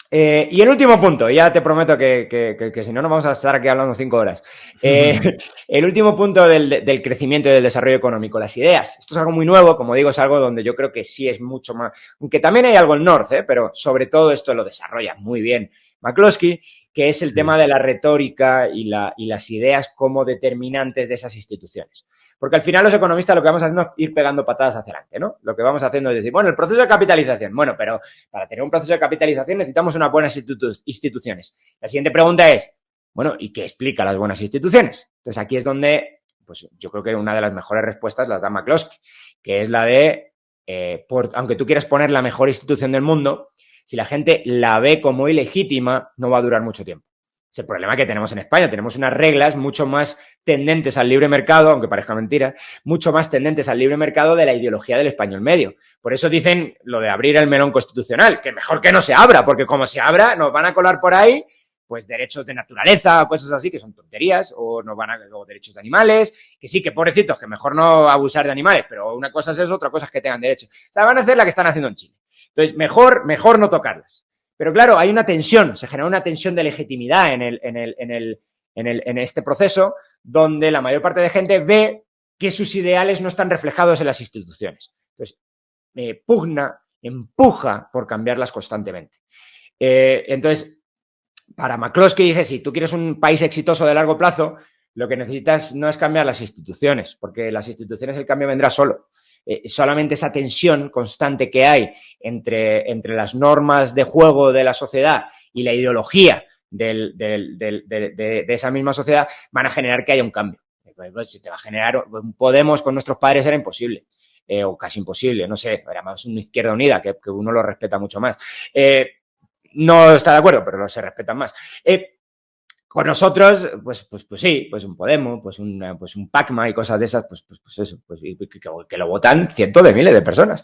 Y el último punto, ya te prometo que si no, nos vamos a estar aquí hablando 5 horas. El último punto del crecimiento y del desarrollo económico, las ideas. Esto es algo muy nuevo, como digo, es algo donde yo creo que sí es mucho más, aunque también hay algo en North, pero sobre todo esto lo desarrolla muy bien McCloskey, que es el tema de la retórica y las ideas como determinantes de esas instituciones. Porque al final los economistas lo que vamos haciendo es ir pegando patadas hacia adelante, ¿no? Lo que vamos haciendo es decir, bueno, el proceso de capitalización. Bueno, pero para tener un proceso de capitalización necesitamos unas buenas instituciones. La siguiente pregunta es, bueno, ¿y qué explica las buenas instituciones? Entonces aquí es donde, pues yo creo que una de las mejores respuestas la da McCloskey, que es la de, aunque tú quieras poner la mejor institución del mundo, si la gente la ve como ilegítima, no va a durar mucho tiempo. Es el problema que tenemos en España. Tenemos unas reglas mucho más tendentes al libre mercado, aunque parezca mentira, mucho más tendentes al libre mercado de la ideología del español medio. Por eso dicen lo de abrir el melón constitucional, que mejor que no se abra, porque como se abra nos van a colar por ahí pues derechos de naturaleza, cosas así que son tonterías, o derechos de animales, que sí, que pobrecitos, que mejor no abusar de animales, pero una cosa es eso, otra cosa es que tengan derechos. O sea, van a hacer la que están haciendo en Chile. Entonces, mejor no tocarlas. Pero claro, hay una tensión, se genera una tensión de legitimidad en este proceso, donde la mayor parte de gente ve que sus ideales no están reflejados en las instituciones. Entonces, empuja por cambiarlas constantemente. Entonces, para McCloskey dice, si tú quieres un país exitoso de largo plazo, lo que necesitas no es cambiar las instituciones, porque las instituciones el cambio vendrá solo. Solamente esa tensión constante que hay entre las normas de juego de la sociedad y la ideología de esa misma sociedad van a generar que haya un cambio. Pues, si te va a generar, Podemos con nuestros padres era imposible. O casi imposible, no sé, era más una Izquierda Unida, que uno lo respeta mucho más. No está de acuerdo, pero se respetan más. Con nosotros, pues sí, pues un Podemos, pues un Pacma y cosas de esas, pues eso, pues que lo votan cientos de miles de personas.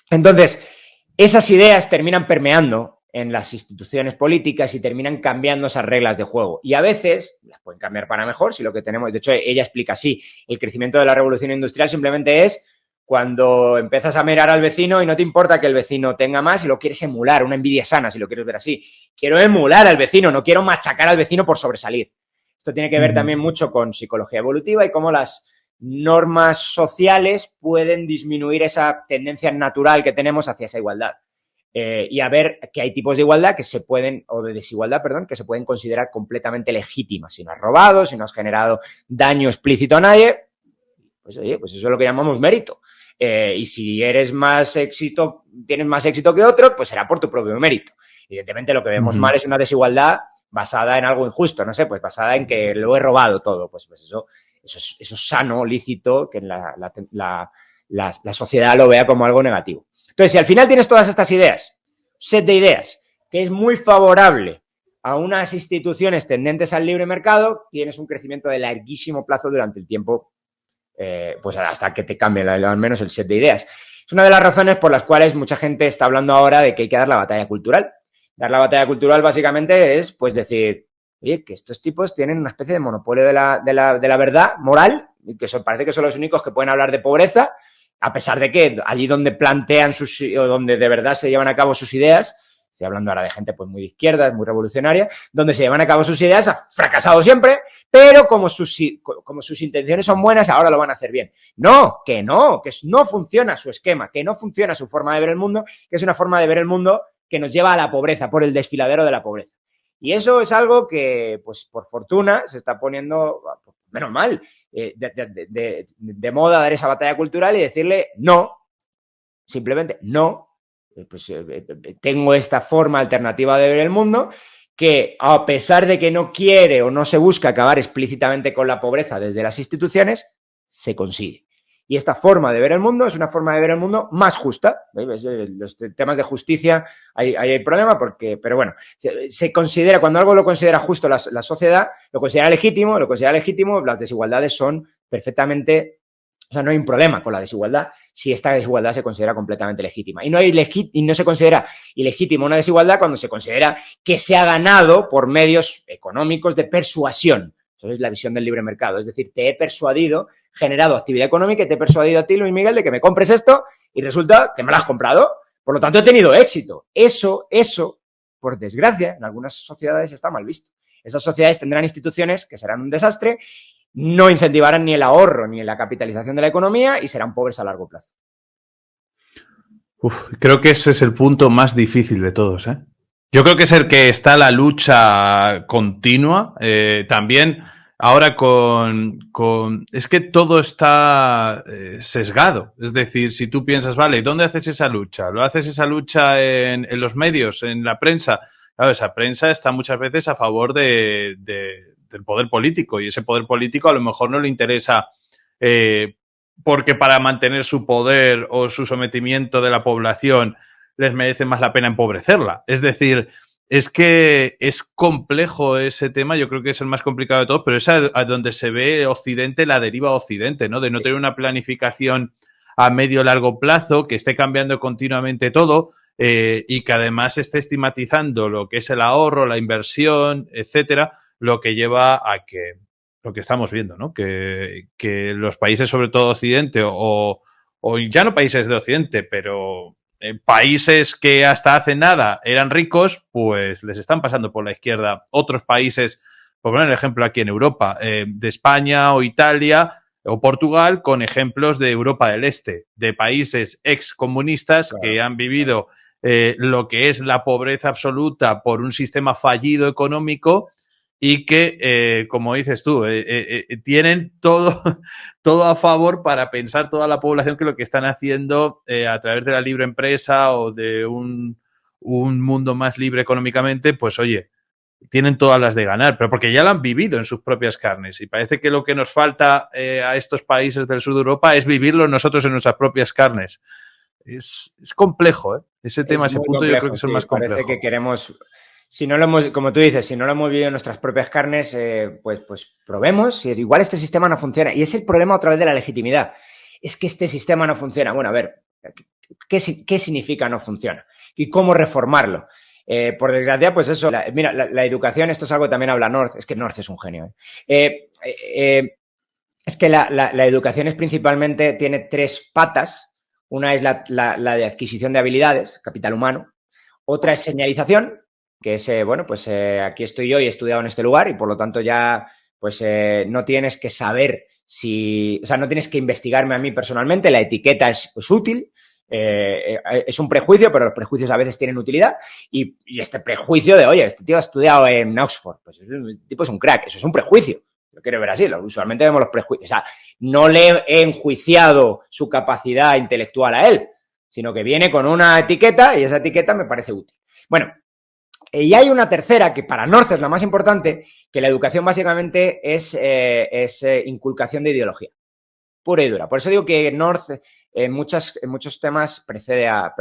Entonces, esas ideas terminan permeando en las instituciones políticas y terminan cambiando esas reglas de juego. Y a veces las pueden cambiar para mejor, si lo que tenemos, de hecho, ella explica así, el crecimiento de la revolución industrial simplemente es cuando empiezas a mirar al vecino y no te importa que el vecino tenga más y lo quieres emular, una envidia sana, si lo quieres ver así. Quiero emular al vecino, no quiero machacar al vecino por sobresalir. Esto tiene que ver también mucho con psicología evolutiva y cómo las normas sociales pueden disminuir esa tendencia natural que tenemos hacia esa igualdad. Y a ver que hay tipos de igualdad que se pueden, o de desigualdad, perdón, que se pueden considerar completamente legítimas. Si no has robado, si no has generado daño explícito a nadie, pues oye, pues eso es lo que llamamos mérito. Y si tienes más éxito que otro, pues será por tu propio mérito. Evidentemente lo que vemos mal es una desigualdad basada en algo injusto, no sé, pues basada en que lo he robado todo. Pues eso es sano, lícito, que la sociedad lo vea como algo negativo. Entonces, si al final tienes todas estas ideas, set de ideas, que es muy favorable a unas instituciones tendentes al libre mercado, tienes un crecimiento de larguísimo plazo durante el tiempo, pues hasta que te cambie al menos el set de ideas. Es una de las razones por las cuales mucha gente está hablando ahora de que hay que dar la batalla cultural. Dar la batalla cultural básicamente es, pues, decir, oye, que estos tipos tienen una especie de monopolio de la verdad moral, y que parece que son los únicos que pueden hablar de pobreza, a pesar de que allí donde plantean o donde de verdad se llevan a cabo sus ideas, estoy hablando ahora de gente pues muy de izquierda, muy revolucionaria, donde se llevan a cabo sus ideas, ha fracasado siempre, pero como sus intenciones son buenas, ahora lo van a hacer bien. No funciona su esquema, que no funciona su forma de ver el mundo, que es una forma de ver el mundo que nos lleva a la pobreza, por el desfiladero de la pobreza. Y eso es algo que, pues por fortuna, se está poniendo, menos mal, de moda dar esa batalla cultural y decirle no, simplemente no, tengo esta forma alternativa de ver el mundo que, a pesar de que no quiere o no se busca acabar explícitamente con la pobreza desde las instituciones, se consigue. Y esta forma de ver el mundo es una forma de ver el mundo más justa. Los temas de justicia, hay problema pero bueno, se considera, cuando algo lo considera justo la sociedad, lo considera legítimo, las desigualdades son perfectamente, o sea, no hay un problema con la desigualdad si esta desigualdad se considera completamente legítima. Y no se considera ilegítima una desigualdad cuando se considera que se ha ganado por medios económicos de persuasión. Eso es la visión del libre mercado. Es decir, te he persuadido, generado actividad económica y te he persuadido a ti, Luis Miguel, de que me compres esto y resulta que me lo has comprado. Por lo tanto, he tenido éxito. Eso, por desgracia, en algunas sociedades está mal visto. Esas sociedades tendrán instituciones que serán un desastre, no incentivarán ni el ahorro ni la capitalización de la economía y serán pobres a largo plazo. Creo que ese es el punto más difícil de todos, ¿eh? Yo creo que es el que está la lucha continua. También ahora es que todo está sesgado. Es decir, si tú piensas, vale, ¿dónde haces esa lucha? ¿Lo haces esa lucha en los medios, en la prensa? Claro, esa prensa está muchas veces a favor del poder político y ese poder político a lo mejor no le interesa porque para mantener su poder o su sometimiento de la población les merece más la pena empobrecerla. Es decir, es que es complejo ese tema, yo creo que es el más complicado de todos, pero es a donde se ve Occidente, la deriva Occidente, ¿no? De no tener una planificación a medio o largo plazo, que esté cambiando continuamente todo y que además esté estigmatizando lo que es el ahorro, la inversión, etcétera, lo que lleva a que lo que estamos viendo, ¿no? Que los países, sobre todo Occidente, o ya no países de Occidente, pero países que hasta hace nada eran ricos, pues les están pasando por la izquierda otros países, por poner el ejemplo aquí en Europa, de España o Italia o Portugal, con ejemplos de Europa del Este, de países excomunistas claro, que han vivido lo que es la pobreza absoluta por un sistema fallido económico y que, como dices tú, tienen todo a favor para pensar toda la población que lo que están haciendo a través de la libre empresa o de un mundo más libre económicamente, pues oye, tienen todas las de ganar, pero porque ya lo han vivido en sus propias carnes. Y parece que lo que nos falta a estos países del sur de Europa es vivirlo nosotros en nuestras propias carnes. Es complejo, ¿eh? Ese tema, ese punto complejo, yo creo que es el más complejo. Parece que queremos, si no lo hemos, como tú dices, si no lo hemos vivido en nuestras propias carnes, pues probemos. Y igual este sistema no funciona. Y es el problema otra vez de la legitimidad. Es que este sistema no funciona. Bueno, a ver, ¿qué significa no funciona? ¿Y cómo reformarlo? Por desgracia, pues eso, mira, la educación, esto es algo que también habla North, es que North es un genio. Es que la educación es principalmente, tiene 3 patas. Una es la de adquisición de habilidades, capital humano. Otra es señalización, que es, bueno, pues aquí estoy yo y he estudiado en este lugar y por lo tanto ya, pues no tienes que saber o sea, no tienes que investigarme a mí personalmente, la etiqueta es útil. Es un prejuicio, pero los prejuicios a veces tienen utilidad y este prejuicio de, oye, este tío ha estudiado en Oxford, pues el tipo es un crack, eso es un prejuicio. Lo quiero ver así, usualmente vemos los prejuicios. O sea, no le he enjuiciado su capacidad intelectual a él, sino que viene con una etiqueta y esa etiqueta me parece útil. Bueno, y hay una tercera que para North es la más importante, que la educación básicamente es inculcación de ideología, pura y dura. Por eso digo que North en muchos temas precede a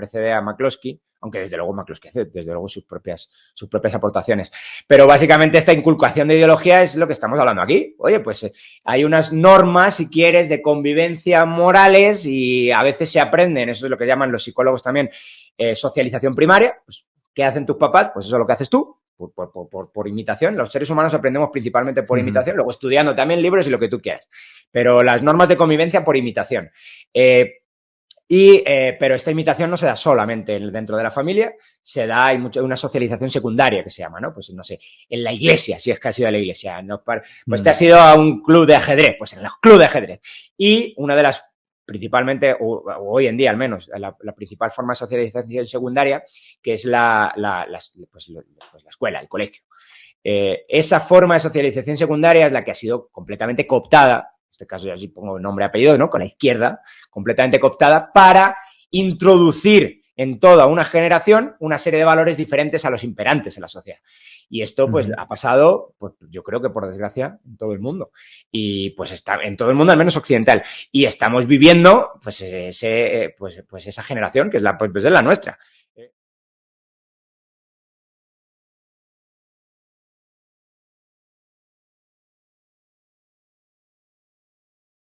McCloskey, aunque desde luego McCloskey hace desde luego sus propias aportaciones. Pero básicamente esta inculcación de ideología es lo que estamos hablando aquí. Oye, pues hay unas normas, si quieres, de convivencia morales y a veces se aprenden, eso es lo que llaman los psicólogos también, socialización primaria. Pues, ¿qué hacen tus papás? Pues eso es lo que haces tú. Por imitación. Los seres humanos aprendemos principalmente por imitación, luego estudiando también libros y lo que tú quieras. Pero las normas de convivencia por imitación. Pero esta imitación no se da solamente dentro de la familia, se da, hay una socialización secundaria que se llama, ¿no? Pues no sé, en la iglesia, si es que has ido a la iglesia, ¿no? Pues te has ido a un club de ajedrez, pues en los clubes de ajedrez. Y una de las principalmente, o hoy en día al menos, la principal forma de socialización secundaria, que es la escuela, el colegio. Esa forma de socialización secundaria es la que ha sido completamente cooptada, en este caso ya sí pongo nombre y apellido, ¿no? Con la izquierda, completamente cooptada para introducir en toda una generación una serie de valores diferentes a los imperantes en la sociedad. Y esto, pues, ha pasado, pues, yo creo que por desgracia, en todo el mundo. Y, pues, está en todo el mundo, al menos occidental. Y estamos viviendo, pues, esa generación, que es la nuestra.